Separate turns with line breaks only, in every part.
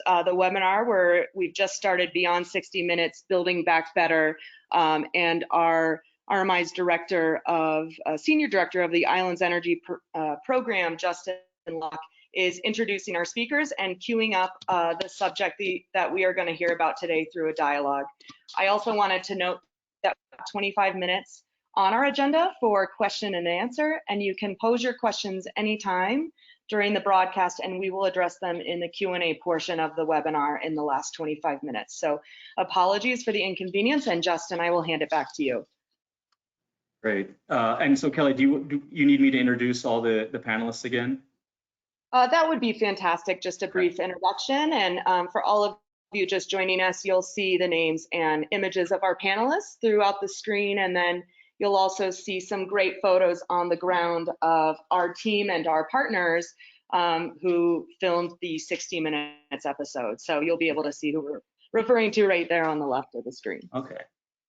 introduce the webinar where we've just started Beyond 60 Minutes, Building Back Better, and our RMI's Senior Director of the Islands Energy Program, Justin Locke, is introducing our speakers and queuing up the subject that we are going to hear about today through a dialogue. I also wanted to note that 25 minutes on our agenda for question and answer, and you can pose your questions anytime during the broadcast, and we will address them in the Q&A portion of the webinar in the last 25 minutes. So apologies for the inconvenience, and Justin, I will hand it back to you.
Great. And so Kelly, do you need me to introduce all the panelists again?
That would be fantastic, just a brief introduction. And for all of you just joining us, you'll see the names and images of our panelists throughout the screen. And then you'll also see some great photos on the ground of our team and our partners who filmed the 60 Minutes episode. So you'll be able to see who we're referring to right there on the left of the screen.
Okay.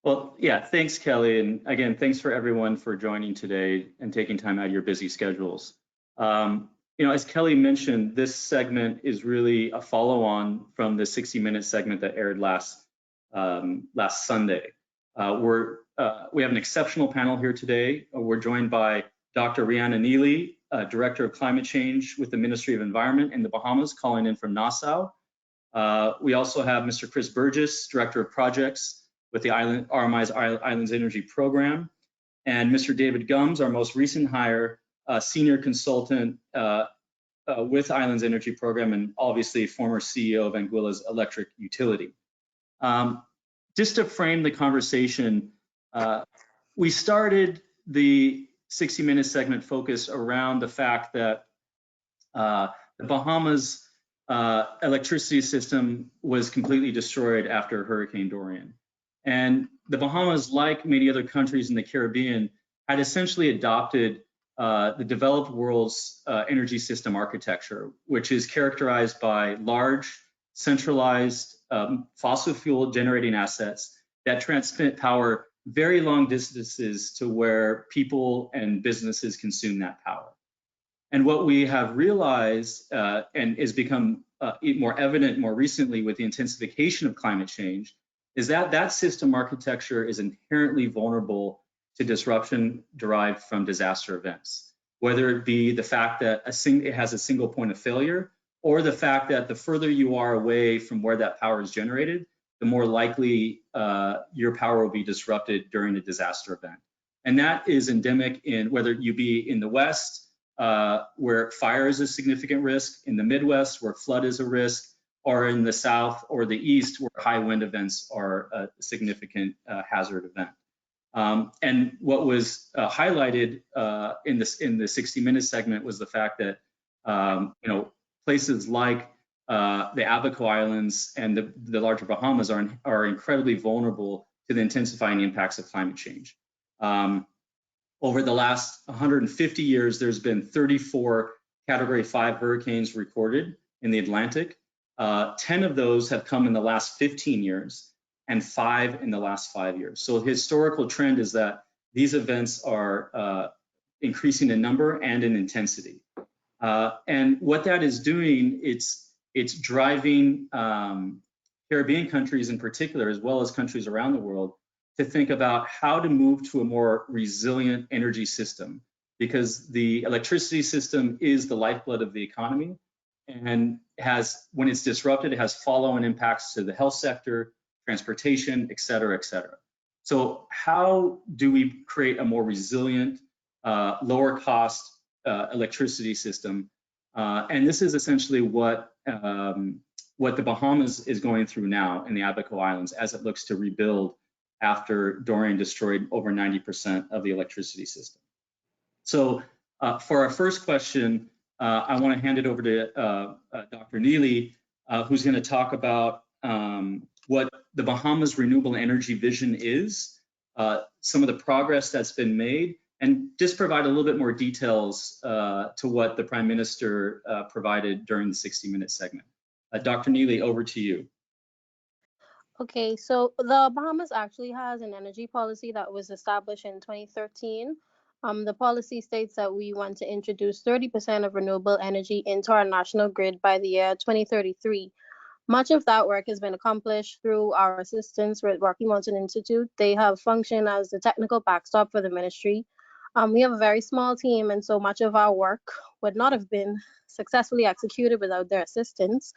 Well, yeah, thanks, Kelly. And again, thanks for everyone for joining today and taking time out of your busy schedules. As Kelly mentioned, this segment is really a follow-on from the 60 Minutes segment that aired last Sunday. We have an exceptional panel here today. We're joined by Dr. Rhianna Neely, Director of Climate Change with the Ministry of Environment in the Bahamas, calling in from Nassau. We also have Mr. Chris Burgess, Director of Projects with the RMI's Islands Energy Program, and Mr. David Gumbs, our most recent hire, Senior Consultant with Islands Energy Program, and obviously former CEO of Anguilla's electric utility. Just to frame the conversation, we started the 60 Minutes segment focused around the fact that the Bahamas electricity system was completely destroyed after Hurricane Dorian. And the Bahamas, like many other countries in the Caribbean, had essentially adopted the developed world's energy system architecture, which is characterized by large, centralized fossil fuel generating assets that transmit power very long distances to where people and businesses consume that power. And what we have realized and has become more evident more recently with the intensification of climate change is that that system architecture is inherently vulnerable to disruption derived from disaster events, whether it be the fact that it has a single point of failure, or the fact that the further you are away from where that power is generated, the more likely your power will be disrupted during a disaster event. And that is endemic in whether you be in the West, where fire is a significant risk, in the Midwest, where flood is a risk, or in the South or the East, where high wind events are a significant hazard event. And what was highlighted in the 60 Minutes segment was the fact that places like the Abaco Islands and the larger Bahamas are incredibly vulnerable to the intensifying impacts of climate change. Over the last 150 years, there's been 34 Category 5 hurricanes recorded in the Atlantic. 10 of those have come in the last 15 years. And 5 in the last 5 years. So the historical trend is that these events are increasing in number and in intensity. And what that is doing, it's driving Caribbean countries in particular, as well as countries around the world, to think about how to move to a more resilient energy system, because the electricity system is the lifeblood of the economy, and when it's disrupted, it has follow-on impacts to the health sector, transportation, et cetera, et cetera. So how do we create a more resilient, lower cost electricity system? And this is essentially what the Bahamas is going through now in the Abaco Islands as it looks to rebuild after Dorian destroyed over 90% of the electricity system. So for our first question, I want to hand it over to Dr. Neely, who's going to talk about what the Bahamas renewable energy vision is, some of the progress that's been made, and just provide a little bit more details to what the Prime Minister provided during the 60 Minutes segment. Dr. Neely, over to you.
Okay, so the Bahamas actually has an energy policy that was established in 2013. The policy states that we want to introduce 30% of renewable energy into our national grid by the year 2033. Much of that work has been accomplished through our assistance with Rocky Mountain Institute. They have functioned as the technical backstop for the ministry. We have a very small team, and so much of our work would not have been successfully executed without their assistance.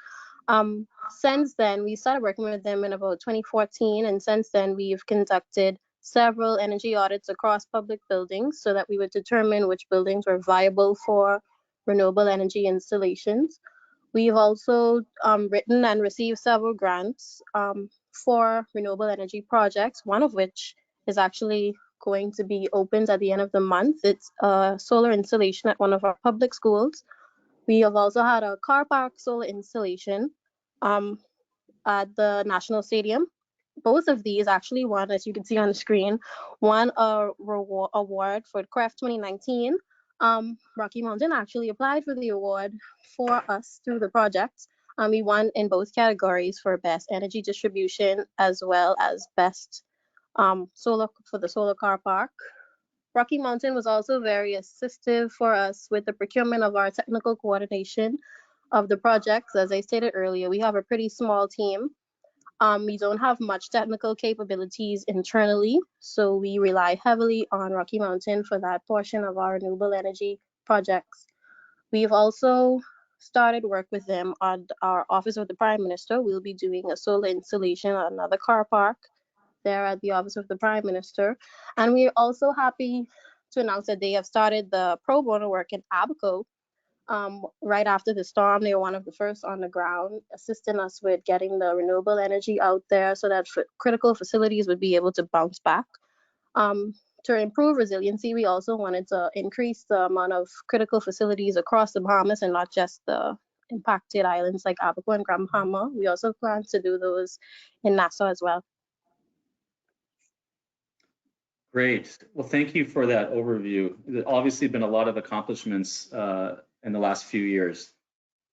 Since then, we started working with them in about 2014, and since then, we've conducted several energy audits across public buildings so that we would determine which buildings were viable for renewable energy installations. We've also written and received several grants for renewable energy projects, one of which is actually going to be opened at the end of the month. It's a solar installation at one of our public schools. We have also had a car park solar installation at the National Stadium. Both of these actually won, as you can see on the screen, won a award for CREF 2019. Rocky Mountain actually applied for the award for us through the project. We won in both categories for best energy distribution as well as best solar for the solar car park. Rocky Mountain was also very assistive for us with the procurement of our technical coordination of the projects. As I stated earlier, we have a pretty small team. We don't have much technical capabilities internally, so we rely heavily on Rocky Mountain for that portion of our renewable energy projects. We've also started work with them on our Office of the Prime Minister. We'll be doing a solar installation at another car park there at the Office of the Prime Minister. And we're also happy to announce that they have started the pro bono work in Abaco. Right after the storm, they were one of the first on the ground, assisting us with getting the renewable energy out there so that critical facilities would be able to bounce back. To improve resiliency, we also wanted to increase the amount of critical facilities across the Bahamas and not just the impacted islands like Abaco and Grand Bahama. We also plan to do those in Nassau as well.
Great. Well, thank you for that overview. There's obviously been a lot of accomplishments in the last few years.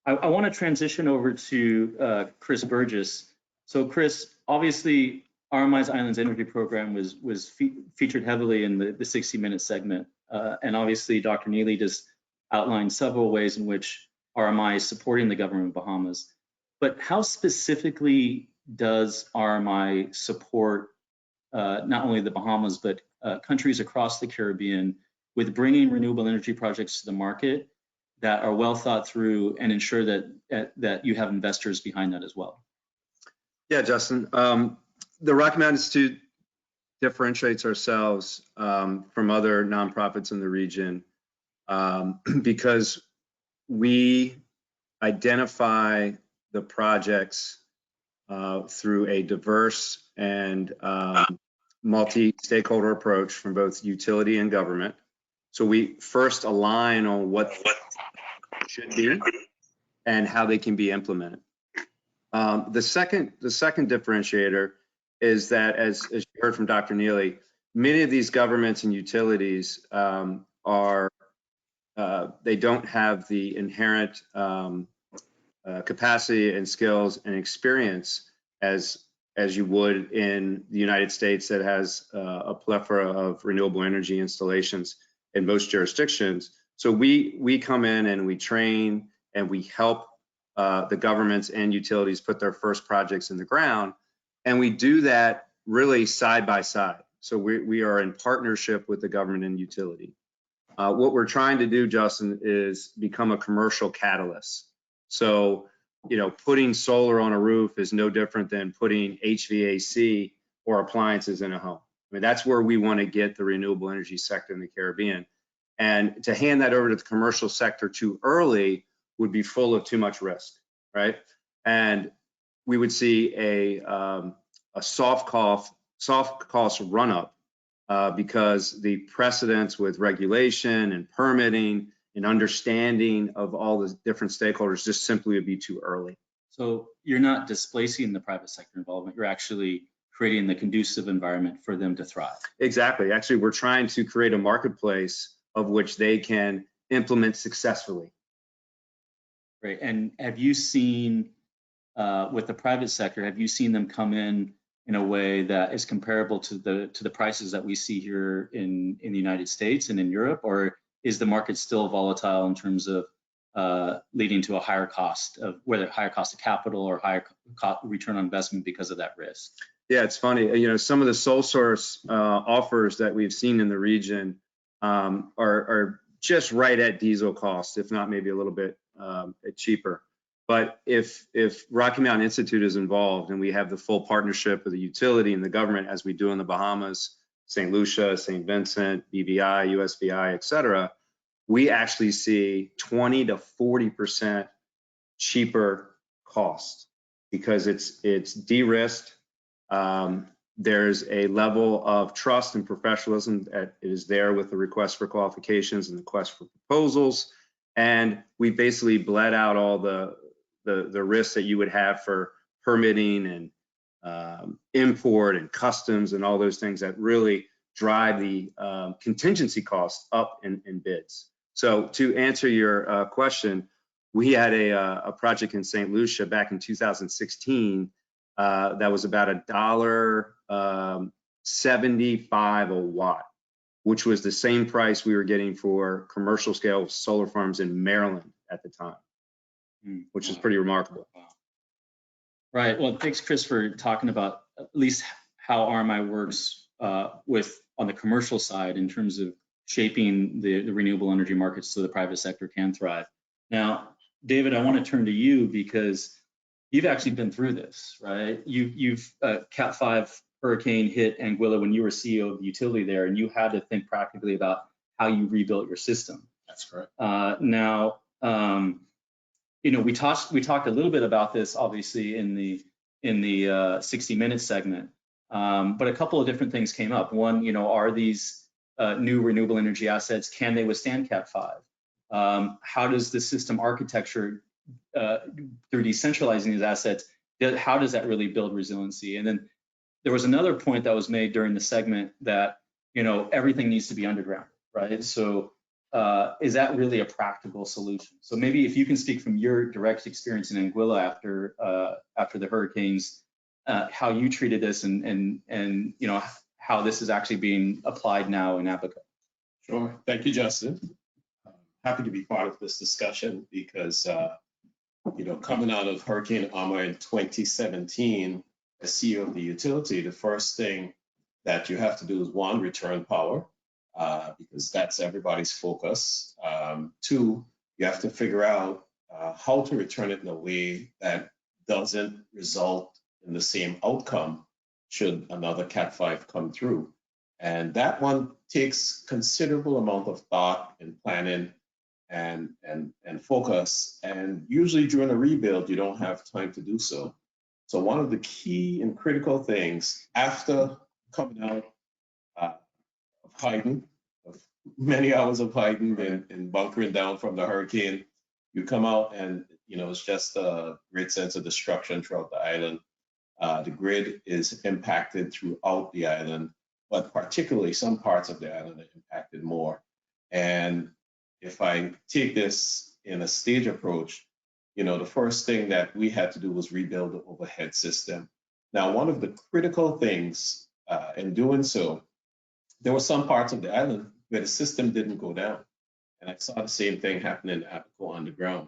I want to transition over to Chris Burgess. So Chris, obviously RMI's Islands Energy Program was featured heavily in the 60-minute segment. And obviously Dr. Neely just outlined several ways in which RMI is supporting the Government of Bahamas. But how specifically does RMI support not only the Bahamas, but countries across the Caribbean with bringing renewable energy projects to the market that are well thought through and ensure that you have investors behind that as well?
Yeah, Justin. The Rocky Mountain Institute differentiates ourselves from other nonprofits in the region because we identify the projects through a diverse and multi-stakeholder approach from both utility and government. So we first align on what should be and how they can be implemented. The second differentiator is that, as you heard from Dr. Neely, many of these governments and utilities they don't have the inherent capacity and skills and experience as you would in the United States, that has a plethora of renewable energy installations in most jurisdictions. So we come in and we train and we help the governments and utilities put their first projects in the ground, and we do that really side by side. So we are in partnership with the government and utility. What we're trying to do, Justin, is become a commercial catalyst. So, you know, putting solar on a roof is no different than putting HVAC or appliances in a home. I mean, that's where we want to get the renewable energy sector in the Caribbean. And to hand that over to the commercial sector too early would be full of too much risk, right? And we would see a soft cost run up because the precedents with regulation and permitting and understanding of all the different stakeholders just simply would be too early.
So you're not displacing the private sector involvement, you're actually creating the conducive environment for them to thrive. Exactly.
Actually, we're trying to create a marketplace of which they can implement successfully.
Great. And have you seen, with the private sector, have you seen them come in a way that is comparable to the prices that we see here in the United States and in Europe, or is the market still volatile in terms of leading to a higher cost of whether higher cost of capital or higher return on investment because of that risk.
Yeah, it's funny. You know, some of the sole source offers that we've seen in the region are just right at diesel cost, if not maybe a little bit cheaper. But if Rocky Mountain Institute is involved and we have the full partnership of the utility and the government, as we do in the Bahamas, St. Lucia, St. Vincent, BVI, USVI, et cetera, we actually see 20 to 40% cheaper cost because it's de-risked. There's a level of trust and professionalism that is there with the request for qualifications and the request for proposals. And we basically bled out all the risks that you would have for permitting and import and customs and all those things that really drive the contingency costs up in bids. So to answer your question, we had a project in St. Lucia back in 2016 that was about $1.75 a watt, which was the same price we were getting for commercial scale solar farms in Maryland at the time, which is pretty remarkable.
Wow. Right. Well, thanks, Chris, for talking about at least how RMI works on the commercial side in terms of shaping the renewable energy markets so the private sector can thrive. Now, David, I want to turn to you because you've actually been through this, right? You've Cat 5 hurricane hit Anguilla when you were CEO of the utility there, and you had to think practically about how you rebuilt your system.
That's correct.
Now, you know, we talked a little bit about this, obviously, in the 60 Minutes segment, but a couple of different things came up. One, you know, are these new renewable energy assets, can they withstand Cat 5? How does the system architecture, through decentralizing these assets, how does that really build resiliency? And then there was another point that was made during the segment that, you know, everything needs to be underground, right? So is that really a practical solution? So maybe if you can speak from your direct experience in Anguilla after the hurricanes, how you treated this and you know, how this is actually being applied now in Apico.
Sure. Thank you, Justin. Happy to be part of this discussion because, you know, coming out of Hurricane Irma in 2017, as CEO of the utility, the first thing that you have to do is, one, return power, because that's everybody's focus. Two, you have to figure out how to return it in a way that doesn't result in the same outcome should another Cat 5 come through. And that one takes considerable amount of thought and planning and focus. And usually during a rebuild, you don't have time to do so. So one of the key and critical things after coming out of hiding, of many hours of hiding and bunkering down from the hurricane, you come out and, you know, it's just a great sense of destruction throughout the island. The grid is impacted throughout the island, but particularly some parts of the island are impacted more. And if I take this in a stage approach, you know, the first thing that we had to do was rebuild the overhead system. Now, one of the critical things in doing so, there were some parts of the island where the system didn't go down. And I saw the same thing happen in Apico underground.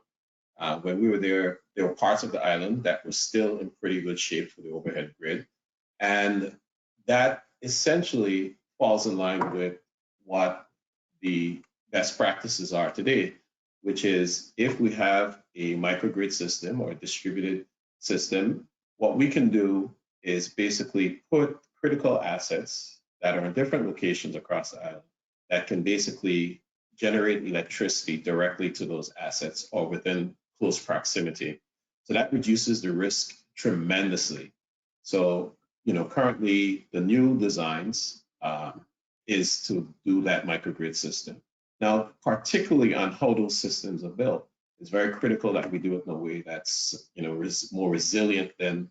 When we were there were parts of the island that were still in pretty good shape for the overhead grid. And that essentially falls in line with what the best practices are today, which is if we have a microgrid system or a distributed system, what we can do is basically put critical assets that are in different locations across the island that can basically generate electricity directly to those assets or within close proximity. So that reduces the risk tremendously. So, you know, currently the new designs is to do that microgrid system. Now, particularly on how those systems are built, it's very critical that we do it in a way that's, you know, more resilient than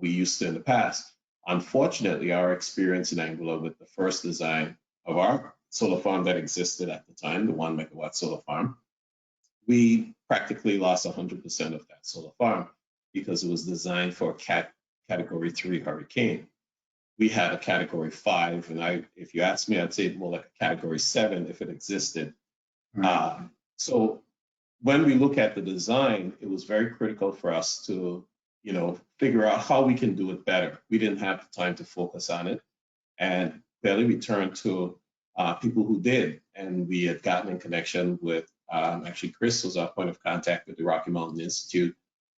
we used to in the past. Unfortunately, our experience in Anguilla with the first design of our solar farm that existed at the time, the 1 megawatt solar farm, we practically lost 100% of that solar farm because it was designed for a category 3 hurricane. We had a category 5, and if you ask me, I'd say more like a category 7 if it existed. So when we look at the design, it was very critical for us to, figure out how we can do it better. We didn't have the time to focus on it. And clearly we turned to people who did. And we had gotten in connection with, actually Chris was our point of contact with the Rocky Mountain Institute.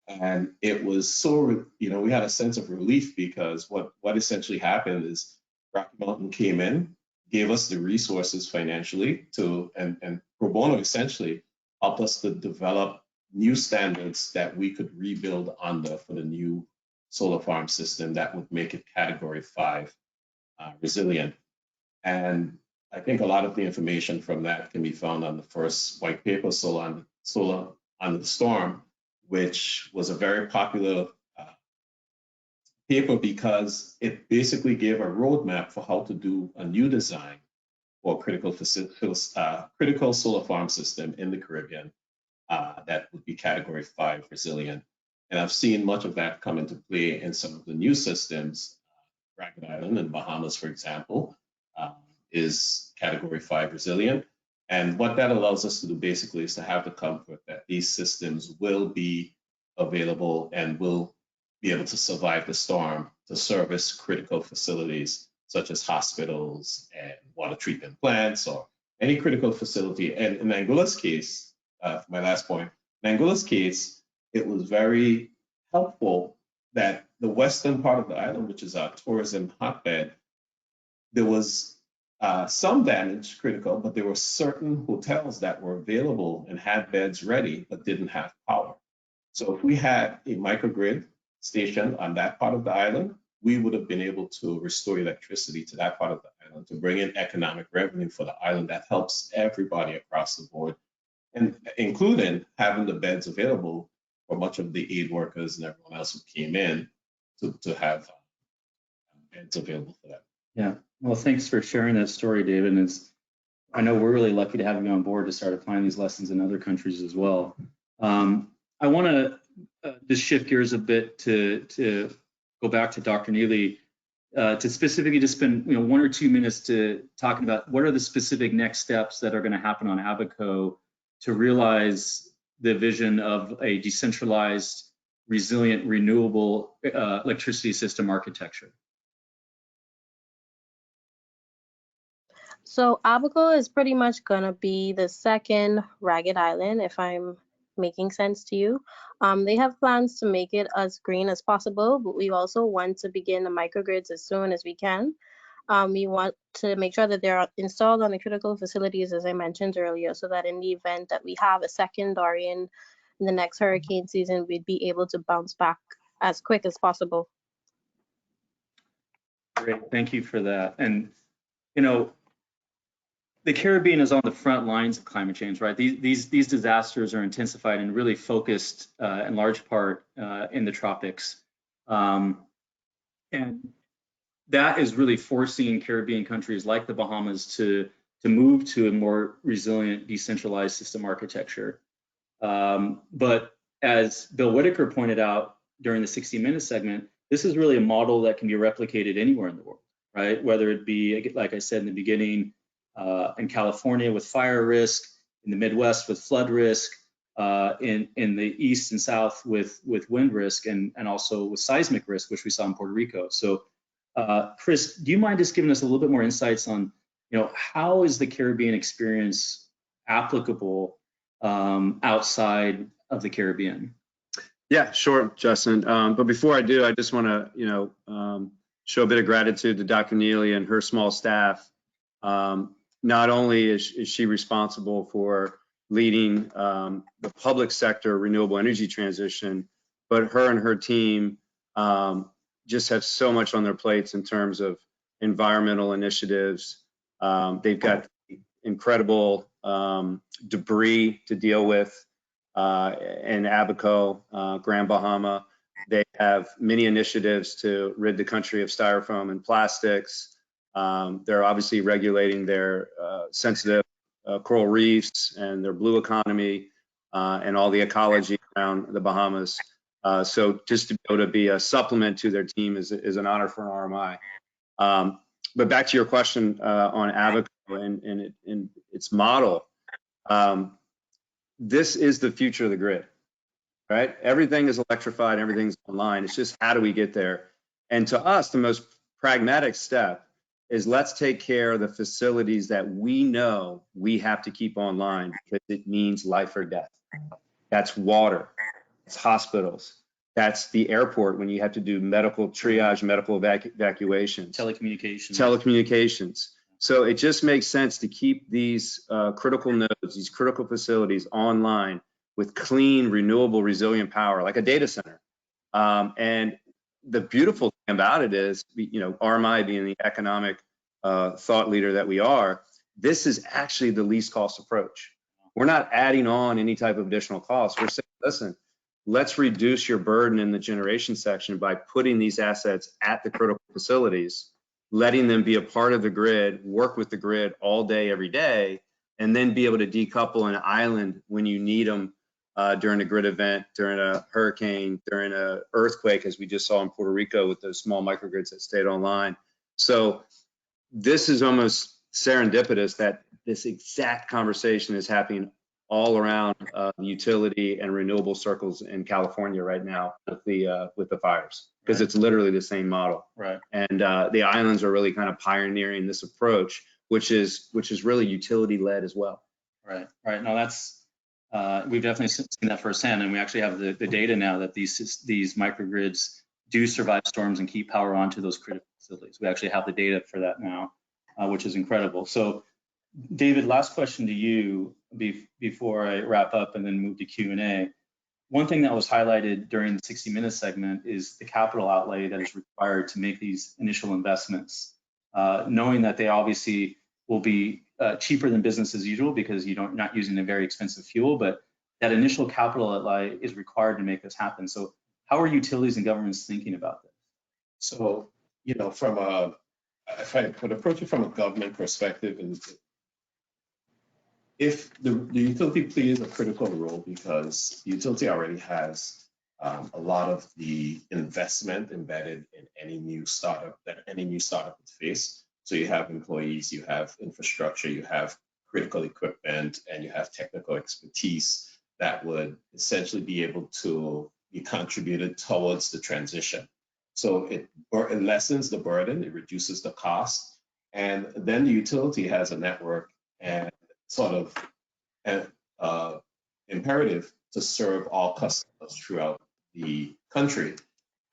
And it was so, we had a sense of relief because what essentially happened is Rocky Mountain came in, gave us the resources financially and pro bono essentially helped us to develop new standards that we could rebuild under for the new solar farm system that would make it Category 5 resilient. And I think a lot of the information from that can be found on the first white paper, Solar Under the Storm, which was a very popular paper because it basically gave a roadmap for how to do a new design for critical solar farm system in the Caribbean that would be Category 5 resilient. And I've seen much of that come into play in some of the new systems. Ragged Island in Bahamas, for example, is Category 5 resilient. And what that allows us to do basically is to have the comfort that these systems will be available and will be able to survive the storm to service critical facilities such as hospitals and water treatment plants or any critical facility. And in Angola's case, my last point, in Angola's case, it was very helpful that the western part of the island, which is our tourism hotbed, there was some damage critical, but there were certain hotels that were available and had beds ready, but didn't have power. So if we had a microgrid station on that part of the island, we would have been able to restore electricity to that part of the island to bring in economic revenue for the island that helps everybody across the board, and including having the beds available for much of the aid workers and everyone else who came in to have beds available for them.
Yeah, well, thanks for sharing that story, David. And I know we're really lucky to have you on board to start applying these lessons in other countries as well. I want to just shift gears a bit to go back to Dr. Neely to specifically just spend 1 or 2 minutes to talking about what are the specific next steps that are going to happen on Abaco to realize the vision of a decentralized, resilient, renewable electricity system architecture.
So Abaco is pretty much gonna be the second Ragged Island, if I'm making sense to you. They have plans to make it as green as possible, but we also want to begin the microgrids as soon as we can. We want to make sure that they're installed on the critical facilities, as I mentioned earlier, so that in the event that we have a second Dorian in the next hurricane season, we'd be able to bounce back as quick as possible.
Great, thank you for that. And the Caribbean is on the front lines of climate change, right? These disasters are intensified and really focused in large part in the tropics. And that is really forcing Caribbean countries like the Bahamas to move to a more resilient, decentralized system architecture. But as Bill Whitaker pointed out during the 60 Minutes segment, this is really a model that can be replicated anywhere in the world, right? Whether it be, like I said in the beginning, in California with fire risk, in the Midwest with flood risk, in the East and South with wind risk, and also with seismic risk, which we saw in Puerto Rico. So, Chris, do you mind just giving us a little bit more insights on, how is the Caribbean experience applicable outside of the Caribbean?
Yeah, sure, Justin. But before I do, I just want to, show a bit of gratitude to Dr. Neely and her small staff. Not only is she responsible for leading the public sector renewable energy transition, but her and her team just have so much on their plates in terms of environmental initiatives. They've got incredible debris to deal with in Abaco, Grand Bahama. They have many initiatives to rid the country of styrofoam and plastics. They're obviously regulating their sensitive coral reefs and their blue economy and all the ecology around the Bahamas. So just to be able to be a supplement to their team is an honor for an RMI. But back to your question on Abaco and its model. this is the future of the grid, right? Everything is electrified, everything's online. It's just how do we get there? And to us, the most pragmatic step is let's take care of the facilities that we know we have to keep online because it means life or death. That's water, it's hospitals, that's the airport when you have to do medical triage, medical evacuations. Telecommunications. So it just makes sense to keep these critical nodes, these critical facilities online with clean, renewable, resilient power, like a data center. And the beautiful thing about it is, you know, RMI being the economic thought leader that we are, this is actually the least cost approach. We're not adding on any type of additional costs. We're saying, listen, let's reduce your burden in the generation section by putting these assets at the critical facilities, letting them be a part of the grid, work with the grid all day, every day, and then be able to decouple an island when you need them during a grid event, during a hurricane, during an earthquake, as we just saw in Puerto Rico with those small microgrids that stayed online. So this is almost serendipitous that this exact conversation is happening all around the utility and renewable circles in California right now with the fires, because it's literally the same model.
Right.
And the islands are really kind of pioneering this approach, which is really utility led as well.
Right. Right. No, that's we've definitely seen that firsthand, and we actually have the data now that these microgrids do survive storms and keep power onto those critical facilities. We actually have the data for that now, which is incredible. So, David, last question to you before I wrap up and then move to Q&A. One thing that was highlighted during the 60 Minutes segment is the capital outlay that is required to make these initial investments, knowing that they obviously will be cheaper than business as usual because you're not using a very expensive fuel, but that initial capital outlay is required to make this happen. So how are utilities and governments thinking about this?
So, you know, if I could approach it from a government perspective, and if the utility plays a critical role because the utility already has a lot of the investment embedded in any new startup would face. So you have employees, you have infrastructure, you have critical equipment, and you have technical expertise that would essentially be able to be contributed towards the transition. So it lessens the burden, it reduces the cost, and then the utility has a network and sort of an imperative to serve all customers throughout the country.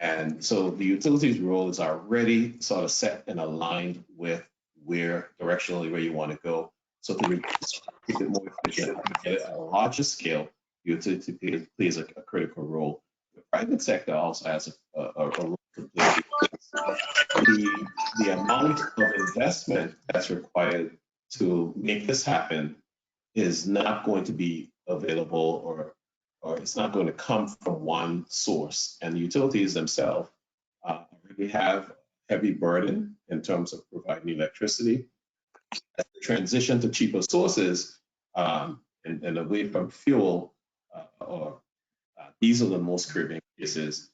And so the utility's role is already sort of set and aligned with directionally where you want to go. So to make it more efficient, get it at a larger scale, utility plays a critical role. The private sector also has a role to play. The amount of investment that's required to make this happen is not going to be available or it's not going to come from one source. And the utilities themselves really have heavy burden in terms of providing electricity. As the transition to cheaper sources and away from fuel or diesel in most critical cases,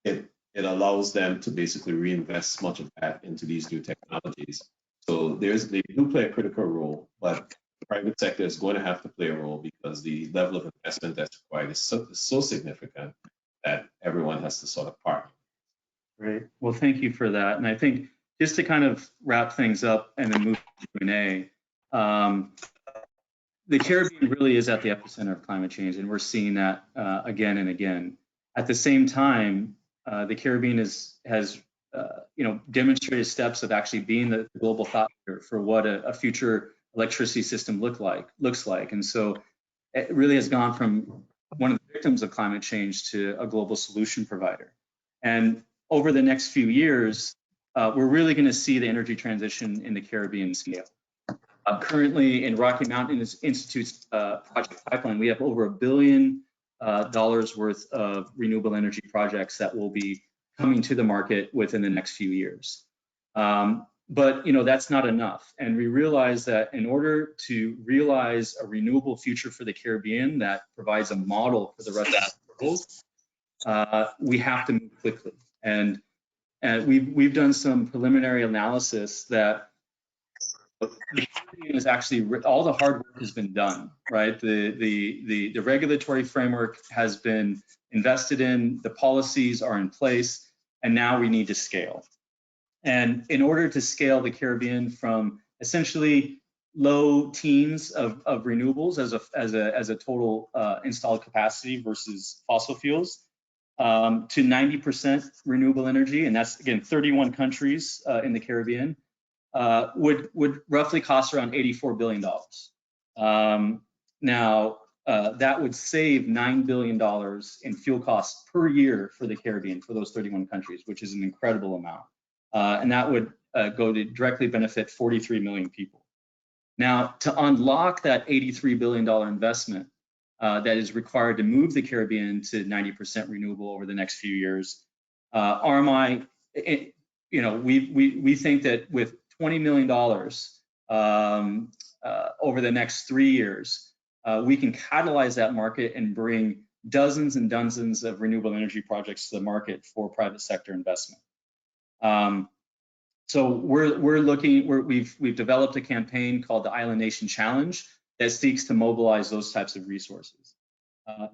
it allows them to basically reinvest much of that into these new technologies. So they do play a critical role, but the private sector is going to have to play a role because the level of investment that's required is so significant that everyone has to sort of partner.
Great. Well, thank you for that. And I think just to kind of wrap things up and then move to Q&A, the Caribbean really is at the epicenter of climate change, and we're seeing that again and again. At the same time, the Caribbean has demonstrated steps of actually being the global thought leader for what a future electricity system looks like. And so it really has gone from one of the victims of climate change to a global solution provider. And over the next few years, we're really going to see the energy transition in the Caribbean scale. Currently in Rocky Mountain Institute's project pipeline, we have over $1 billion worth of renewable energy projects that will be coming to the market within the next few years. But that's not enough. And we realize that in order to realize a renewable future for the Caribbean that provides a model for the rest of the world, we have to move quickly. And we've done some preliminary analysis that the Caribbean is actually, all the hard work has been done, right? The regulatory framework has been invested in, the policies are in place, and now we need to scale. And in order to scale the Caribbean from essentially low teens of renewables as a total installed capacity versus fossil fuels, to 90% renewable energy, and that's again 31 countries in the Caribbean, would roughly cost around $84 billion. Now, that would save $9 billion in fuel costs per year for the Caribbean for those 31 countries, which is an incredible amount. And that would go to directly benefit 43 million people. Now, to unlock that $83 billion investment that is required to move the Caribbean to 90% renewable over the next few years, RMI, we think that with $20 million over the next 3 years, we can catalyze that market and bring dozens and dozens of renewable energy projects to the market for private sector investment. So we've developed a campaign called the Island Nation Challenge that seeks to mobilize those types of resources.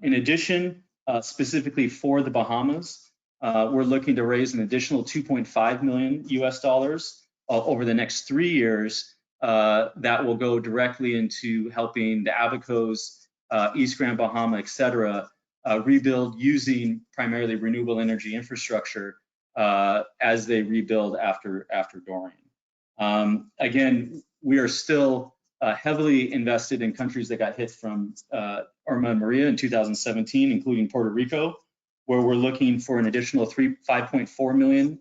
In addition, specifically for the Bahamas, we're looking to raise an additional $2.5 million US over the next 3 years that will go directly into helping the Abacos, East Grand Bahama, et cetera, rebuild using primarily renewable energy infrastructure as they rebuild after Dorian. Again, we are still heavily invested in countries that got hit from Irma and Maria in 2017, including Puerto Rico, where we're looking for an additional $5.4 million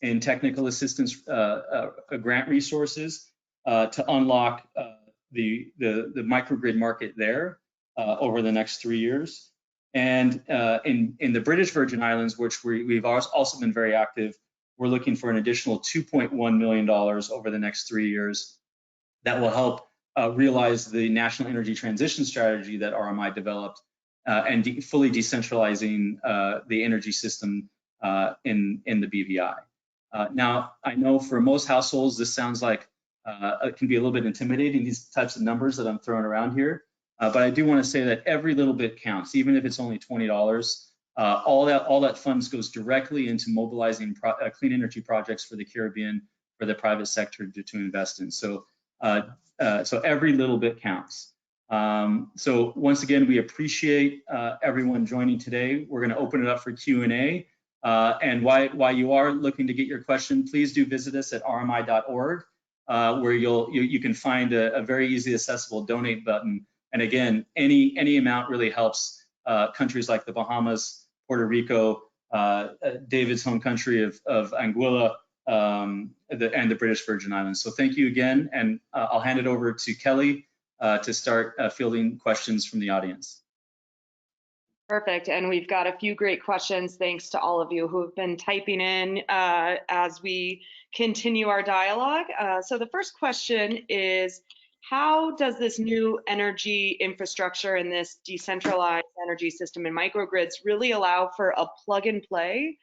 in technical assistance grant resources to unlock the microgrid market there over the next 3 years. And in the British Virgin Islands, which we've also been very active, we're looking for an additional $2.1 million over the next 3 years that will help realize the National Energy Transition Strategy that RMI developed and fully decentralizing the energy system in the BVI. Now, I know for most households, this sounds like it can be a little bit intimidating, these types of numbers that I'm throwing around here. But I do want to say that every little bit counts, even if it's only $20. All that funds goes directly into mobilizing clean energy projects for the Caribbean for the private sector to invest in. So every little bit counts. So once again, we appreciate everyone joining today. We're going to open it up for Q&A. And while you are looking to get your question, please do visit us at rmi.org, where you can find a very easy accessible donate button. And again, any amount really helps countries like the Bahamas, Puerto Rico, David's home country of Anguilla, and the British Virgin Islands. So thank you again, and I'll hand it over to Kelly to start fielding questions from the audience.
Perfect, and we've got a few great questions thanks to all of you who have been typing in as we continue our dialogue. So the first question is, how does this new energy infrastructure and this decentralized energy system and microgrids really allow for a plug and play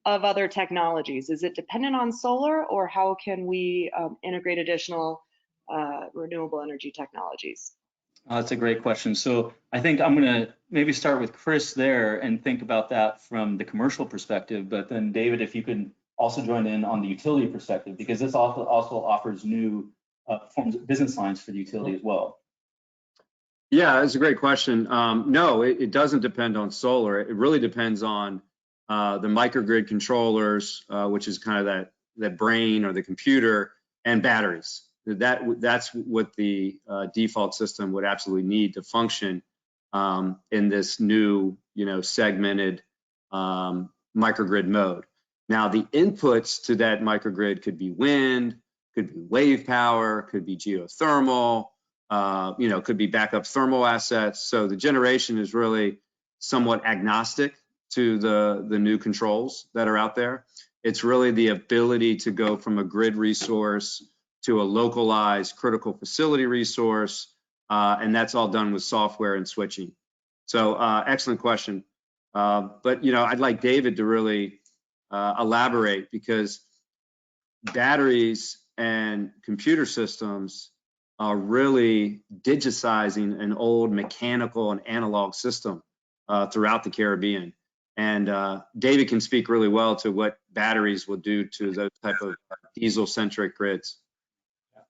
of other technologies? Is it dependent on solar, or how can we integrate additional renewable energy technologies?
That's a great question. So I think I'm going to maybe start with Chris there and think about that from the commercial perspective, but then David, if you can also join in on the utility perspective, because this also offers new forms of business lines for the utility as well.
Yeah, that's a great question. No, it doesn't depend on solar. It really depends on the microgrid controllers, which is kind of that brain or the computer, and batteries. That's what the default system would absolutely need to function in this new, segmented microgrid mode. Now, the inputs to that microgrid could be wind, could be wave power, could be geothermal, could be backup thermal assets. So the generation is really somewhat agnostic to the new controls that are out there. It's really the ability to go from a grid resource to a localized critical facility resource, and that's all done with software and switching. So excellent question. But I'd like David to really elaborate, because batteries and computer systems are really digitizing an old mechanical and analog system throughout the Caribbean. And David can speak really well to what batteries will do to those type of diesel-centric grids.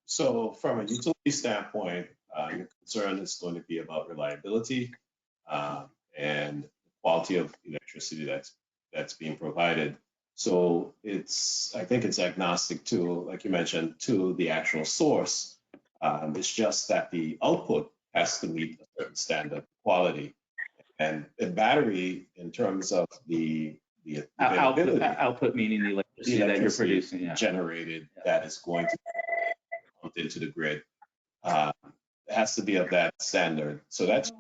So from a utility standpoint, your concern is going to be about reliability and the quality of electricity that's being provided. So I think it's agnostic to, like you mentioned, to the actual source. It's just that the output has to meet a certain standard of quality. And the battery, in terms of the
output meaning the electricity that you're producing,
generated, that is going to pumped into the grid, has to be of that standard. So that's,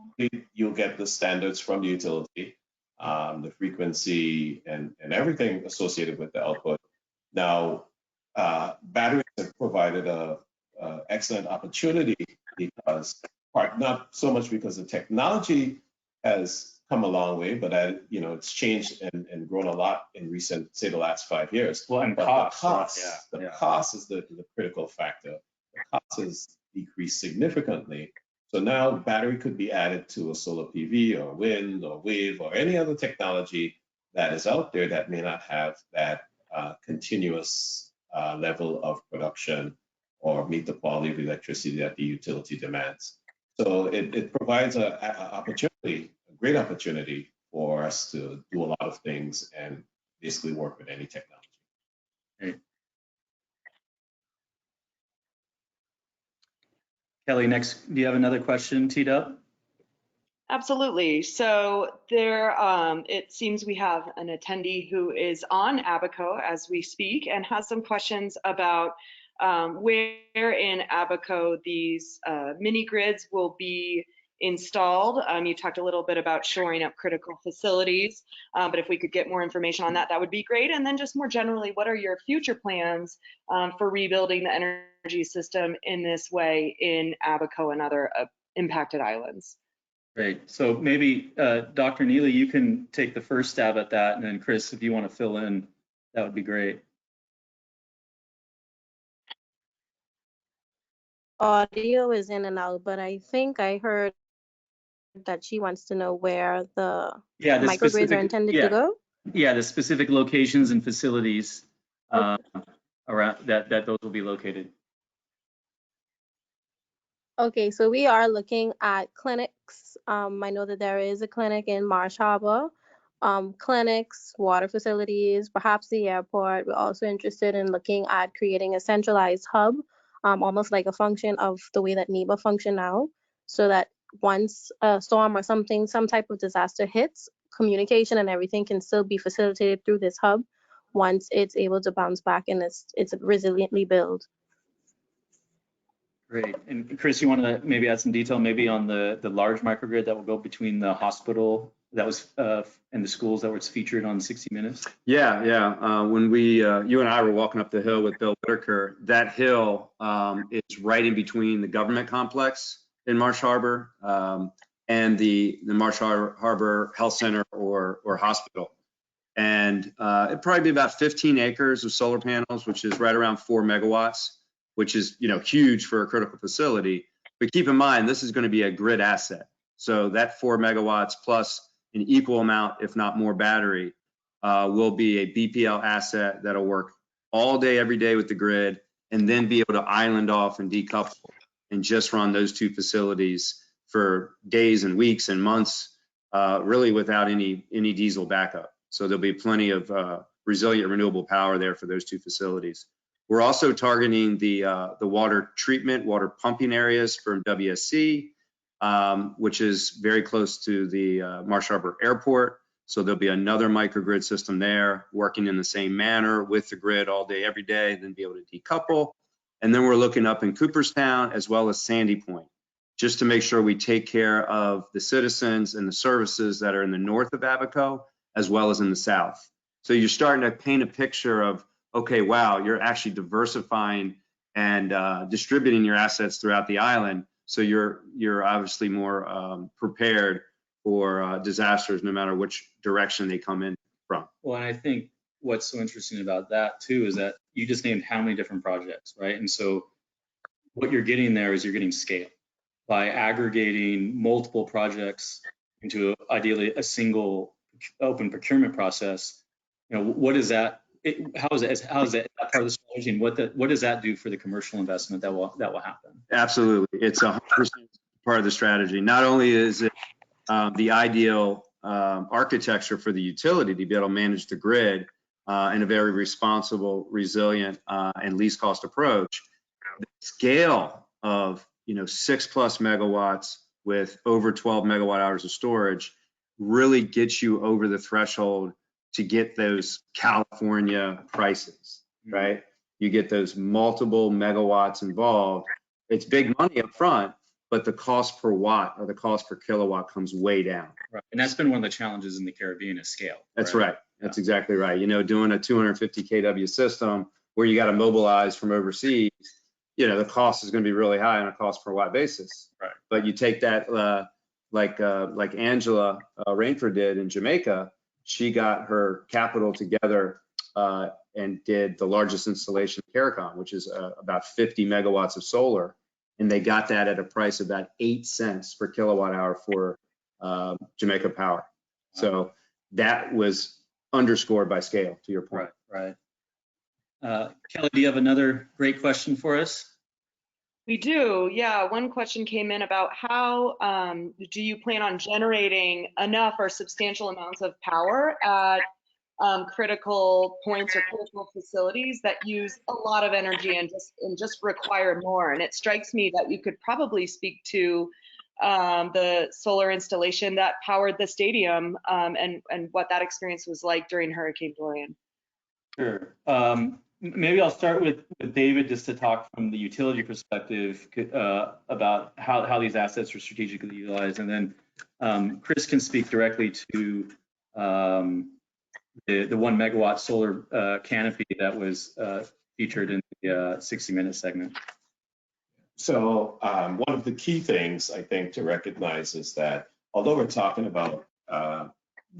you'll get the standards from the utility, the frequency and everything associated with the output. Now, batteries have provided a excellent opportunity because, not so much because the technology has come a long way, but it's changed and grown a lot in recent, say, the last 5 years.
Well, and
but
cost
cost is the critical factor. The cost has decreased significantly. So now battery could be added to a solar PV or wind or wave or any other technology that is out there that may not have that continuous level of production or meet the quality of electricity that the utility demands. So it provides a great opportunity for us to do a lot of things and basically work with any technology.
Great. Kelly, next, do you have another question teed up?
Absolutely. So there, it seems we have an attendee who is on Abaco as we speak and has some questions about where in Abaco these mini grids will be installed. You talked a little bit about shoring up critical facilities, but if we could get more information on that, that would be great. And then just more generally, what are your future plans for rebuilding the energy system in this way in Abaco and other impacted islands?
Great. So maybe Dr. Neely, you can take the first stab at that, and then Chris, if you want to fill in, that would be great.
Audio is in and out, but I think I heard that she wants to know where the microgrids are intended to go.
Yeah, the specific locations and facilities around that those will be located.
Okay, so we are looking at clinics. I know that there is a clinic in Marsh Harbor. Clinics, water facilities, perhaps the airport. We're also interested in looking at creating a centralized hub, almost like a function of the way that NEBA function now, so that once a storm or some type of disaster hits, communication and everything can still be facilitated through this hub once it's able to bounce back and it's resiliently built.
Great. And Chris, you want to maybe add some detail maybe on the large microgrid that will go between the hospital that was and the schools that was featured on 60 Minutes?
Yeah. When you and I were walking up the hill with Bill Whitaker, that hill is right in between the government complex in Marsh Harbor and the Marsh Harbor Health Center or hospital. And it'd probably be about 15 acres of solar panels, which is right around 4 megawatts, which is huge for a critical facility. But keep in mind, this is going to be a grid asset. So that 4 megawatts plus an equal amount, if not more, battery will be a BPL asset that'll work all day, every day with the grid, and then be able to island off and decouple and just run those two facilities for days and weeks and months, really without any diesel backup. So there'll be plenty of resilient renewable power there for those two facilities. We're also targeting the water treatment, water pumping areas for WSC, which is very close to the Marsh Harbor Airport. So there'll be another microgrid system there working in the same manner with the grid all day, every day, then be able to decouple. And then we're looking up in Cooperstown as well as Sandy Point, just to make sure we take care of the citizens and the services that are in the north of Abaco, as well as in the south. So you're starting to paint a picture of, okay, wow, you're actually diversifying and distributing your assets throughout the island. So you're obviously more prepared for disasters, no matter which direction they come in from.
Well, and I think what's so interesting about that too is that you just named how many different projects, right? And so what you're getting there is you're getting scale by aggregating multiple projects into ideally a single open procurement process. You know, what is that? How is that part of the strategy, and what does that do for the commercial investment that will happen?
Absolutely, it's 100% part of the strategy. Not only is it the ideal architecture for the utility to be able to manage the grid in a very responsible, resilient, and least cost approach. The scale of 6+ megawatts with over 12 megawatt hours of storage really gets you over the threshold to get those California prices, right? You get those multiple megawatts involved. It's big money up front, but the cost per watt or the cost per kilowatt comes way down.
Right. And that's been one of the challenges in the Caribbean is scale.
That's right. That's exactly right. Doing a 250 kW system where you got to mobilize from overseas, the cost is going to be really high on a cost per watt basis.
Right.
But you take that like Angela Rainford did in Jamaica. She got her capital together and did the largest installation of CARICOM, which is about 50 megawatts of solar. And they got that at a price of about 8 cents per kilowatt hour for Jamaica Power. So that was underscored by scale, to your point.
Right. Kelly, do you have another great question for us?
We do, yeah. One question came in about how do you plan on generating enough or substantial amounts of power at critical points or critical facilities that use a lot of energy and just require more. And it strikes me that you could probably speak to the solar installation that powered the stadium and what that experience was like during Hurricane Dorian.
Sure. Maybe I'll start with David just to talk from the utility perspective about how these assets are strategically utilized, and then Chris can speak directly to the 1 megawatt solar canopy that was featured in the 60-minute segment.
So one of the key things I think to recognize is that although we're talking about having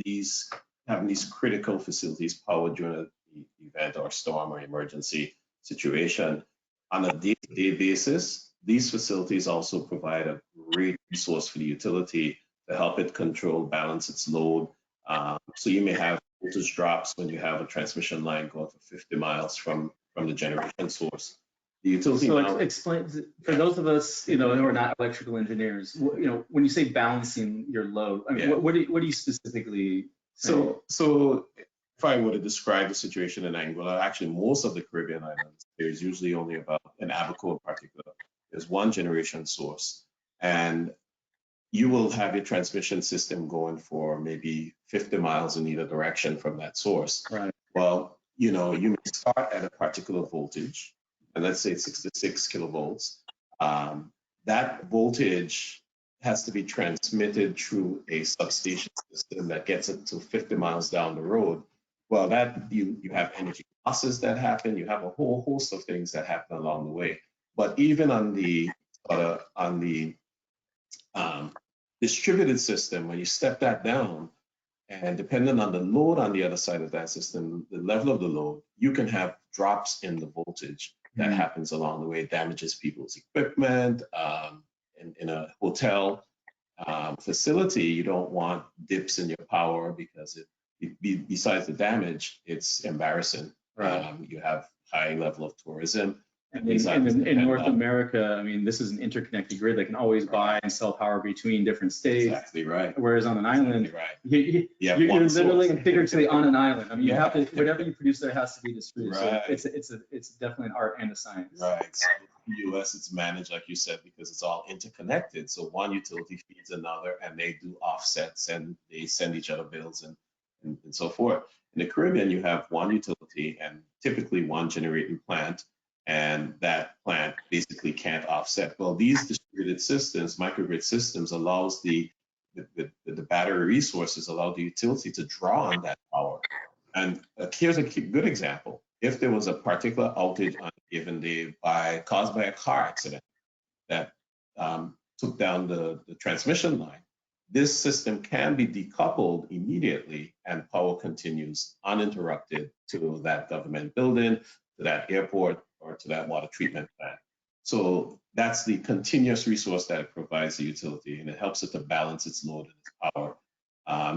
these critical facilities powered during an event or storm or emergency situation, on a day-to-day basis, these facilities also provide a great resource for the utility to help it control, balance its load. So you may have voltage drops when you have a transmission line going for 50 miles from the generation source. The utility
so explain for those of us who are not electrical engineers, when you say balancing your load, I mean, what do you specifically
so if I were to describe the situation in Anguilla, actually most of the Caribbean islands, there's usually only about, in Abaco in particular, there's one generation source, and you will have your transmission system going for maybe 50 miles in either direction from that source.
Right.
Well, you may start at a particular voltage, and let's say it's 66 kilovolts. That voltage has to be transmitted through a substation system that gets it to 50 miles down the road. Well, that you have energy losses that happen. You have a whole host of things that happen along the way. But even on the distributed system, when you step that down, and depending on the load on the other side of that system, the level of the load, you can have drops in the voltage that happens along the way. It damages people's equipment. In a hotel facility, you don't want dips in your power because besides the damage, it's embarrassing.
Right.
You have high level of tourism.
And in North America, I mean, this is an interconnected grid that can always buy and sell power between different states.
Exactly right.
Whereas on an island,
exactly right.
you're literally and figuratively on an island. I mean, you have to, whatever you produce there has to be distributed.
Right.
So it's definitely an art and a science.
Right. So in the US, it's managed, like you said, because it's all interconnected. So one utility feeds another, and they do offsets, and they send each other bills and so forth. In the Caribbean, you have one utility and typically one generating plant, and that plant basically can't offset. Well, these distributed systems, microgrid systems, allows the battery resources allow the utility to draw on that power. And here's a good example. If there was a particular outage on a given day caused by a car accident that took down the transmission line, this system can be decoupled immediately and power continues uninterrupted to that government building, to that airport, or to that water treatment plant. So that's the continuous resource that it provides the utility, and it helps it to balance its load and its power.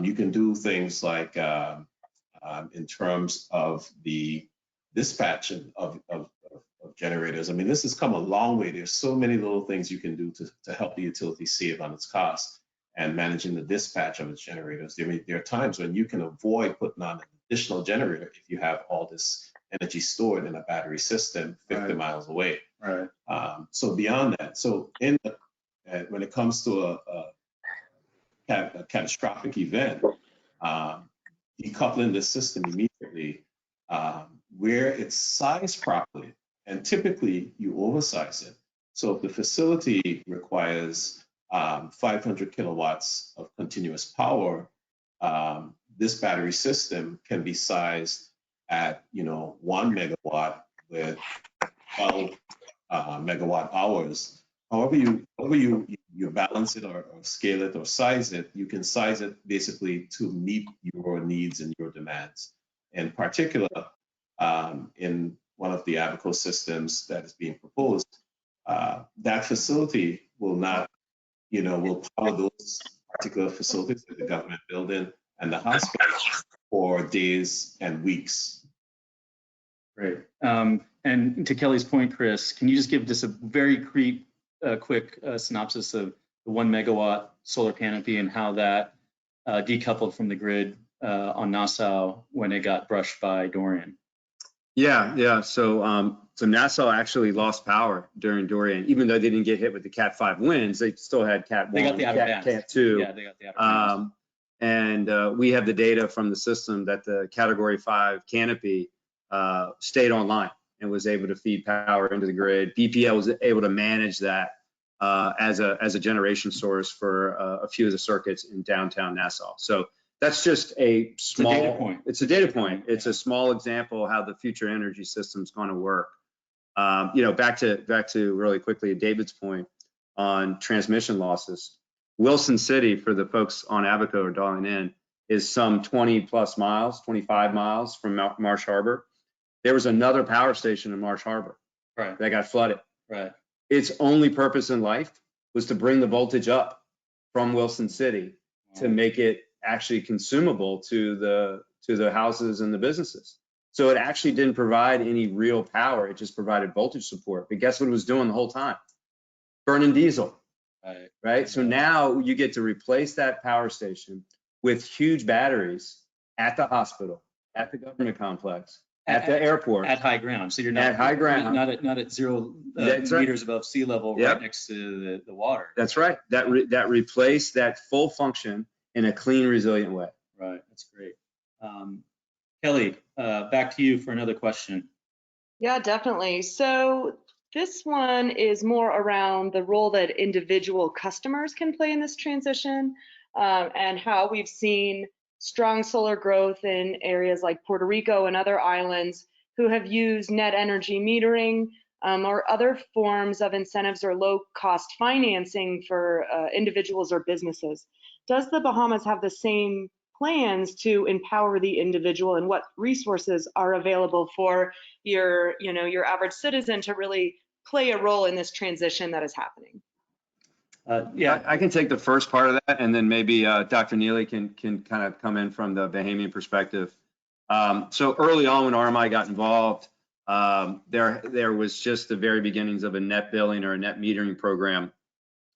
You can do things like in terms of the dispatch of generators. I mean, this has come a long way. There's so many little things you can do to help the utility save on its costs and managing the dispatch of its generators. I mean, there are times when you can avoid putting on an additional generator if you have all this energy stored in a battery system 50 miles away.
Right.
So beyond that, so when it comes to a catastrophic event, decoupling the system immediately, where it's sized properly, and typically you oversize it. So if the facility requires 500 kilowatts of continuous power, this battery system can be sized at 1 megawatt with 12 megawatt hours. However you balance it or scale it or size it, you can size it basically to meet your needs and your demands. In particular, in one of the Abaco systems that is being proposed, that facility will not, will power those particular facilities, like the government building and the hospital, for days and weeks.
Great. And to Kelly's point, Chris, can you just give just a very quick synopsis of the 1 megawatt solar canopy and how that decoupled from the grid on Nassau when it got brushed by Dorian?
Yeah. So Nassau actually lost power during Dorian, even though they didn't get hit with the Cat 5 winds. They still had Cat 1,
they got the outer bands.
Cat 2.
Yeah, they got the outer bands.
And we have the data from the system that the Category 5 canopy stayed online and was able to feed power into the grid. BPL was able to manage that as a generation source for a few of the circuits in downtown Nassau. So that's just a small,
it's a data point.
It's a data point. It's a small example of how the future energy system is going to work. Back to really quickly David's point on transmission losses. Wilson City, for the folks on Abaco or dialing in, is some 20 plus miles, 25 miles from Marsh Harbor. There was another power station in Marsh Harbor that got flooded.
Right.
Its only purpose in life was to bring the voltage up from Wilson City to make it actually consumable to the houses and the businesses. So it actually didn't provide any real power. It just provided voltage support. But guess what it was doing the whole time? Burning diesel. Right. So now you get to replace that power station with huge batteries at the hospital, at the government complex, at the airport,
at high ground. So you're not
at high ground,
not at 0 meters above sea level, right next to the water.
That's right. That replaced that full function in a clean, resilient way.
Right. That's great. Kelly, back to you for another question.
Yeah, definitely. So this one is more around the role that individual customers can play in this transition, and how we've seen strong solar growth in areas like Puerto Rico and other islands who have used net energy metering or other forms of incentives or low-cost financing for individuals or businesses. Does the Bahamas have the same plans to empower the individual, and what resources are available for your average citizen to really play a role in this transition that is happening?
Yeah, I can take the first part of that, and then maybe Dr. Neely can kind of come in from the Bahamian perspective. So early on when RMI got involved, there was just the very beginnings of a net billing or a net metering program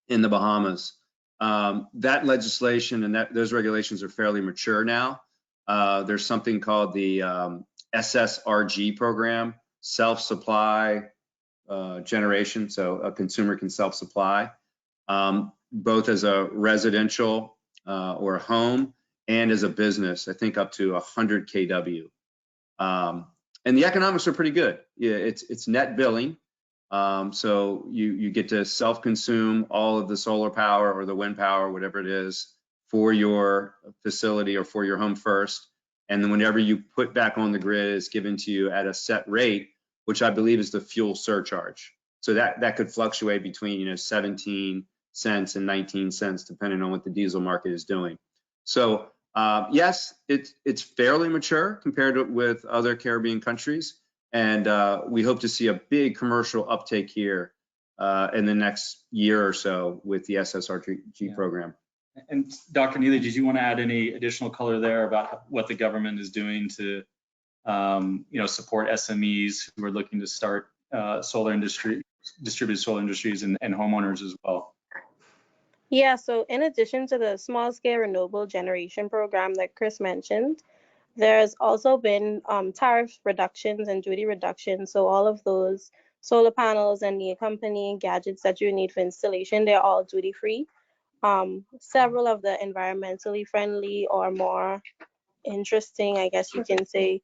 in the Bahamas. That legislation and those regulations are fairly mature now. There's something called the SSRG program, self-supply generation, so a consumer can self-supply, both as a residential or a home and as a business, I think up to 100 kW. And the economics are pretty good. Yeah, it's net billing. So you get to self-consume all of the solar power or the wind power, whatever it is, for your facility or for your home first. And then whenever you put back on the grid, it's given to you at a set rate, which I believe is the fuel surcharge. So that could fluctuate between 17 cents and 19 cents, depending on what the diesel market is doing. So yes, it's fairly mature compared with other Caribbean countries. And we hope to see a big commercial uptake here in the next year or so with the SSRG program.
And Dr. Neely, did you want to add any additional color there about what the government is doing to support SMEs who are looking to start solar industry, distributed solar industries and homeowners as well?
Yeah, so in addition to the small scale renewable generation program that Chris mentioned, there's also been tariff reductions and duty reductions. So all of those solar panels and the accompanying gadgets that you need for installation, they're all duty free. Several of the environmentally friendly or more interesting, I guess you can say,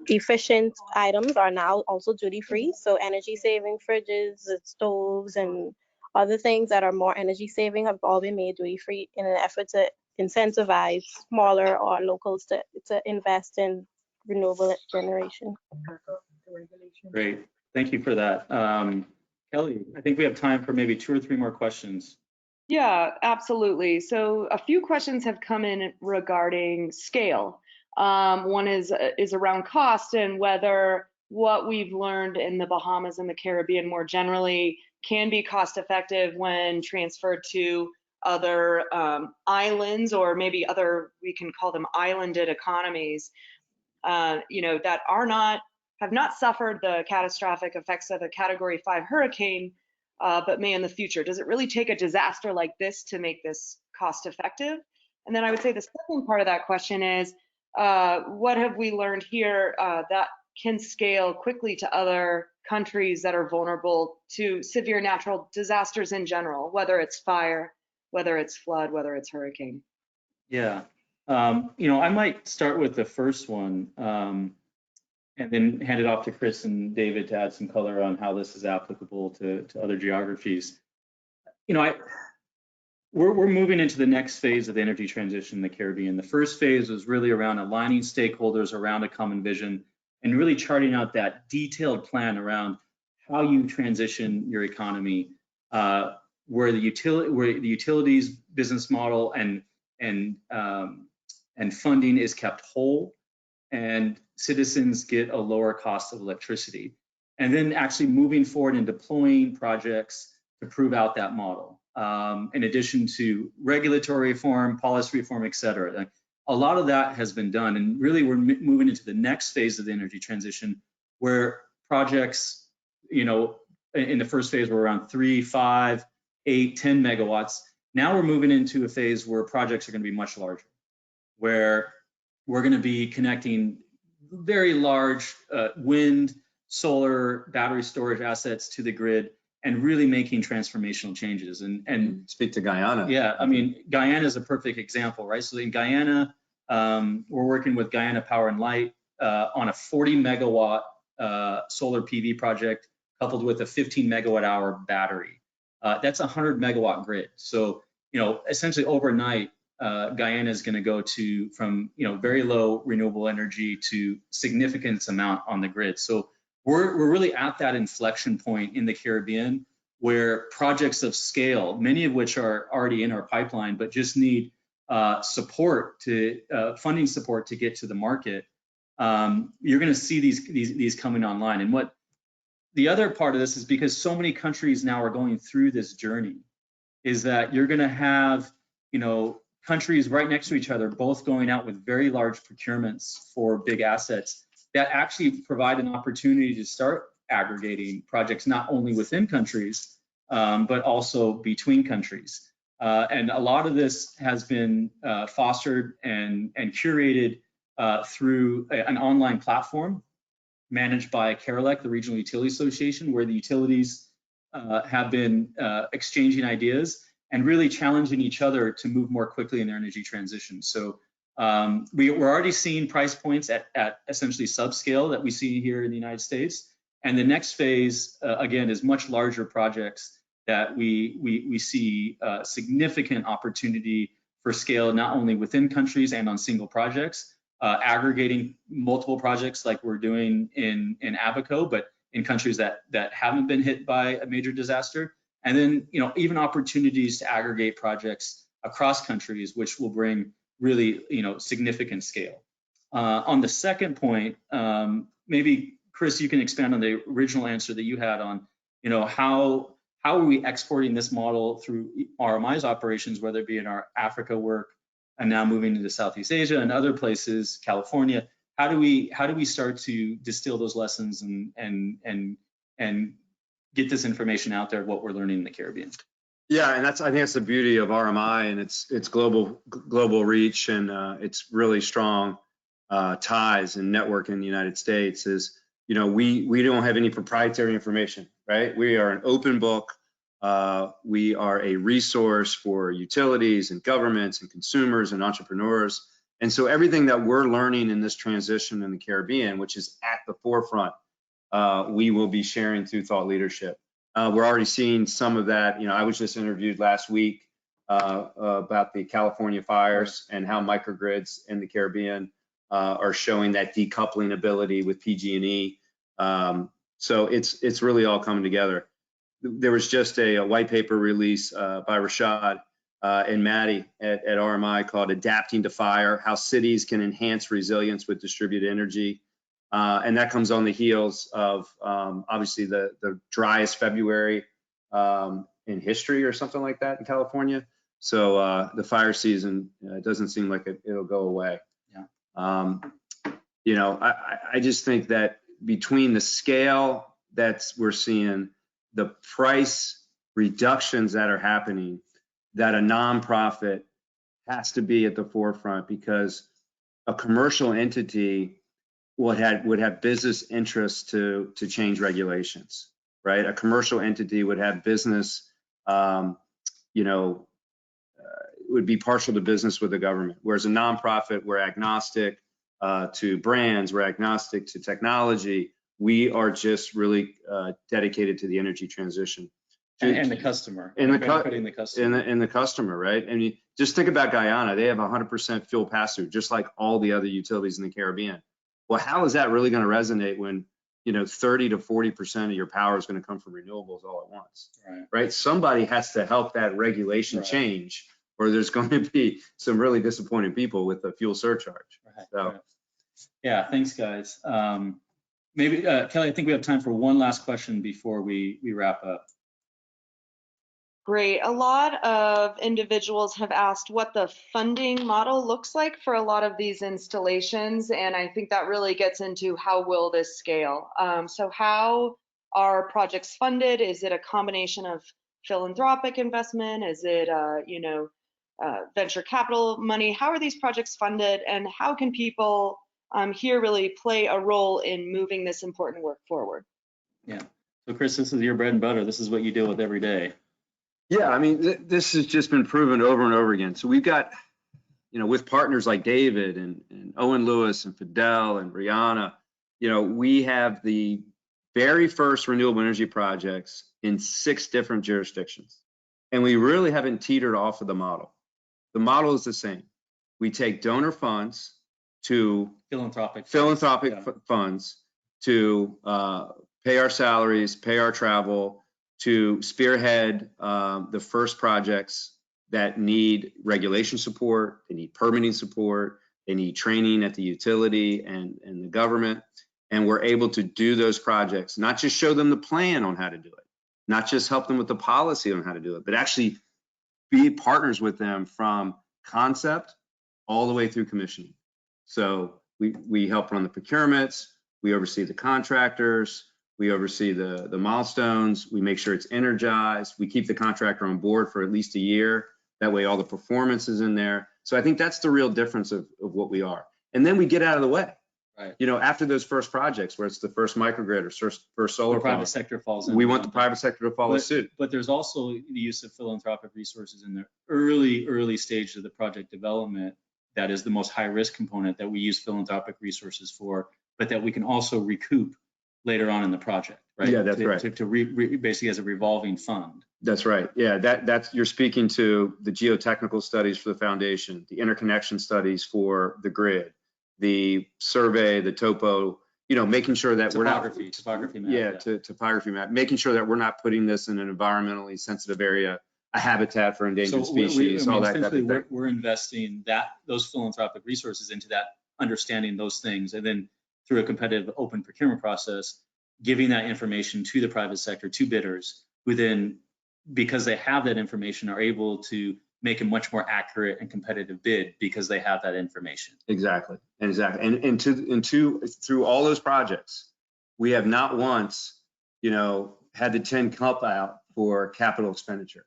efficient items are now also duty free. So energy saving fridges, stoves, and other things that are more energy saving have all been made duty free in an effort to incentivize smaller or locals to invest in renewable generation.
Great, thank you for that. Kelly, I think we have time for maybe 2 or 3 more questions.
Yeah, absolutely. So a few questions have come in regarding scale. One is around cost and whether what we've learned in the Bahamas and the Caribbean more generally can be cost effective when transferred to other islands, or maybe other, we can call them islanded economies, that have not suffered the catastrophic effects of a Category 5 hurricane, but may in the future. Does it really take a disaster like this to make this cost effective? And then I would say the second part of that question is, what have we learned here that can scale quickly to other countries that are vulnerable to severe natural disasters in general, whether it's fire, whether it's flood, whether it's hurricane?
Yeah, I might start with the first one and then hand it off to Chris and David to add some color on how this is applicable to other geographies. We're moving into the next phase of the energy transition in the Caribbean. The first phase was really around aligning stakeholders around a common vision and really charting out that detailed plan around how you transition your economy, where the utilities business model and funding is kept whole, and citizens get a lower cost of electricity. And then actually moving forward and deploying projects to prove out that model, in addition to regulatory reform, policy reform, et cetera. A lot of that has been done, and really we're moving into the next phase of the energy transition, where projects, in the first phase were around 3, 5, 8, 10 megawatts. Now we're moving into a phase where projects are going to be much larger, where we're going to be connecting very large wind, solar, battery storage assets to the grid and really making transformational changes. And
speak to Guyana.
Yeah, I mean, Guyana is a perfect example, right? So in Guyana, we're working with Guyana Power and Light on a 40 megawatt solar PV project coupled with a 15 megawatt hour battery. That's a 100 megawatt grid. So, essentially overnight, Guyana is going to go from very low renewable energy to significant amount on the grid. So we're really at that inflection point in the Caribbean where projects of scale, many of which are already in our pipeline, but just need funding support to get to the market. You're going to see these coming online. And what the other part of this is, because so many countries now are going through this journey, is that you're going to have countries right next to each other, both going out with very large procurements for big assets that actually provide an opportunity to start aggregating projects, not only within countries, but also between countries. And a lot of this has been fostered and curated through an online platform managed by CARELEC, the Regional Utility Association, where the utilities have been exchanging ideas and really challenging each other to move more quickly in their energy transition. So we're already seeing price points at essentially subscale that we see here in the United States. And the next phase, again, is much larger projects that we see significant opportunity for scale, not only within countries and on single projects, aggregating multiple projects like we're doing in Abaco, but in countries that haven't been hit by a major disaster, And then, even opportunities to aggregate projects across countries, which will bring really, significant scale. On the second point, maybe Chris, you can expand on the original answer that you had on, how are we exporting this model through RMI's operations, whether it be in our Africa work and now moving into Southeast Asia and other places, California. How do we start to distill those lessons and get this information out there of what we're learning in the Caribbean?
Yeah, and I think that's the beauty of RMI and its global reach and its really strong ties and network in the United States is, we don't have any proprietary information, right? We are an open book. We are a resource for utilities and governments and consumers and entrepreneurs. And so everything that we're learning in this transition in the Caribbean, which is at the forefront, we will be sharing through thought leadership. We're already seeing some of that. I was just interviewed last week about the California fires and how microgrids in the Caribbean are showing that decoupling ability with PG&E. So it's really all coming together. There was just a white paper release by Rashad and Maddie at RMI called Adapting to Fire, How Cities Can Enhance Resilience with Distributed Energy. And that comes on the heels of obviously the driest February in history or something like that in California. So the fire season doesn't seem like it'll go away. Yeah. I just think that between the scale that we're seeing, the price reductions that are happening, that a nonprofit has to be at the forefront, because a commercial entity would have business interests to change regulations, right? A commercial entity would have business, would be partial to business with the government, whereas a nonprofit, we're agnostic to brands, we're agnostic to technology. We are just really dedicated to the energy transition.
And the customer.
And
benefiting the customer.
And the customer, right? I mean, just think about Guyana. They have 100% fuel pass-through, just like all the other utilities in the Caribbean. Well, how is that really going to resonate when 30 to 40% of your power is going to come from renewables all at once, right? Somebody has to help that regulation change, or there's going to be some really disappointed people with the fuel surcharge.
Yeah, thanks, guys. Maybe Kelly, I think we have time for one last question before we wrap up.
Great. A lot of individuals have asked what the funding model looks like for a lot of these installations, and I think that really gets into how will this scale. So how are projects funded? Is it a combination of philanthropic investment? Is it venture capital money? How are these projects funded, and how can people here really play a role in moving this important work forward?
Yeah. So Chris, this is your bread and butter. This is what you deal with every day.
Yeah, I mean, this has just been proven over and over again. So we've got, with partners like David and Owen Lewis and Fidel and Rhianna, we have the very first renewable energy projects in 6 different jurisdictions. And we really haven't teetered off of the model. The model is the same. We take donor funds to philanthropic funds to pay our salaries, pay our travel, to spearhead the first projects that need regulation support, they need permitting support, they need training at the utility and the government. And we're able to do those projects, not just show them the plan on how to do it, not just help them with the policy on how to do it, but actually be partners with them from concept all the way through commissioning. So we help run the procurements, we oversee the contractors, we oversee the milestones, we make sure it's energized, we keep the contractor on board for at least a year. That way all the performance is in there. So I think that's the real difference of what we are. And then we get out of the way. Right. After those first projects, where it's the first microgrid or first solar
the private sector falls in.
We want the private sector to follow suit.
But there's also the use of philanthropic resources in the early stage of the project development. That is the most high risk component that we use philanthropic resources for, but that we can also recoup later on in the project, right?
Yeah, that's right.
To basically as a revolving fund.
That's right. Yeah, that's you're speaking to the geotechnical studies for the foundation, the interconnection studies for the grid, the survey, the topo, making sure that we're not
topography map.
yeah, topography map, making sure that we're not putting this in an environmentally sensitive area, a habitat for endangered species, all that type of thing.
We're investing those philanthropic resources into that, understanding those things, and then through a competitive open procurement process, giving that information to the private sector, to bidders, who then, because they have that information, are able to make a much more accurate and competitive bid because they have that information.
Exactly. And through all those projects, we have not once, had the 10 cup out for capital expenditure.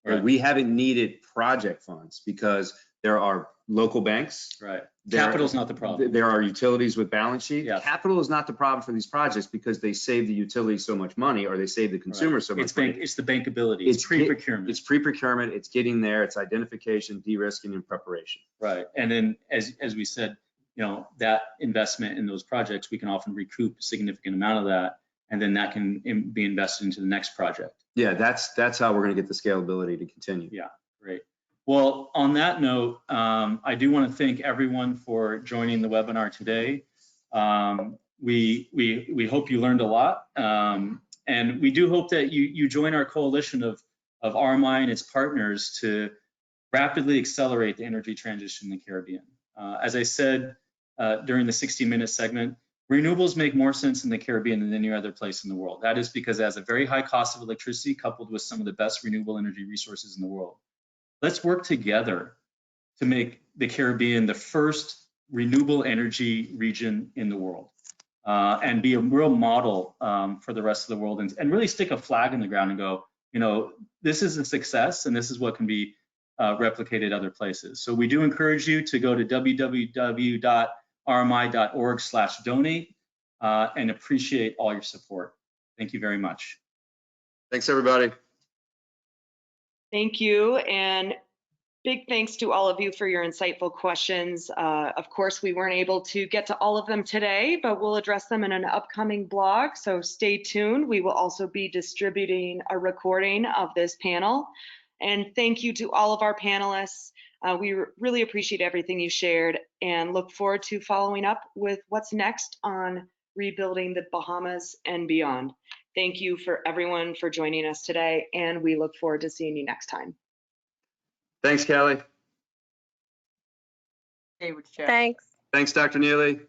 Right.
We haven't needed project funds because there are local banks.
Right. Capital's not the problem.
There are utilities with balance sheet.
Yeah.
Capital is not the problem for these projects because they save the utility so much money, or they save the consumer so much money.
It's the bankability. It's pre-procurement.
It's pre-procurement. It's getting there. It's identification, de-risking, and preparation.
Right. And then, as we said, that investment in those projects, we can often recoup a significant amount of that, and then that can be invested into the next project.
Yeah, that's how we're going to get the scalability to continue.
Yeah, great. Well, on that note, I do want to thank everyone for joining the webinar today. We hope you learned a lot, and we do hope that you join our coalition of RMI and its partners to rapidly accelerate the energy transition in the Caribbean. As I said during the 60-minute segment, renewables make more sense in the Caribbean than any other place in the world. That is because it has a very high cost of electricity coupled with some of the best renewable energy resources in the world. Let's work together to make the Caribbean the first renewable energy region in the world, and be a real model for the rest of the world, and really stick a flag in the ground and go, this is a success and this is what can be replicated other places. So we do encourage you to go to www.rmi.org/donate and appreciate all your support. Thank you very much.
Thanks, everybody.
Thank you, and big thanks to all of you for your insightful questions. Of course, we weren't able to get to all of them today, but we'll address them in an upcoming blog, so stay tuned. We will also be distributing a recording of this panel. And thank you to all of our panelists. We really appreciate everything you shared and look forward to following up with what's next on rebuilding the Bahamas and beyond. Thank you for everyone for joining us today, and we look forward to seeing you next time.
Thanks, Kelly.
Thanks.
Thanks, Dr. Neely.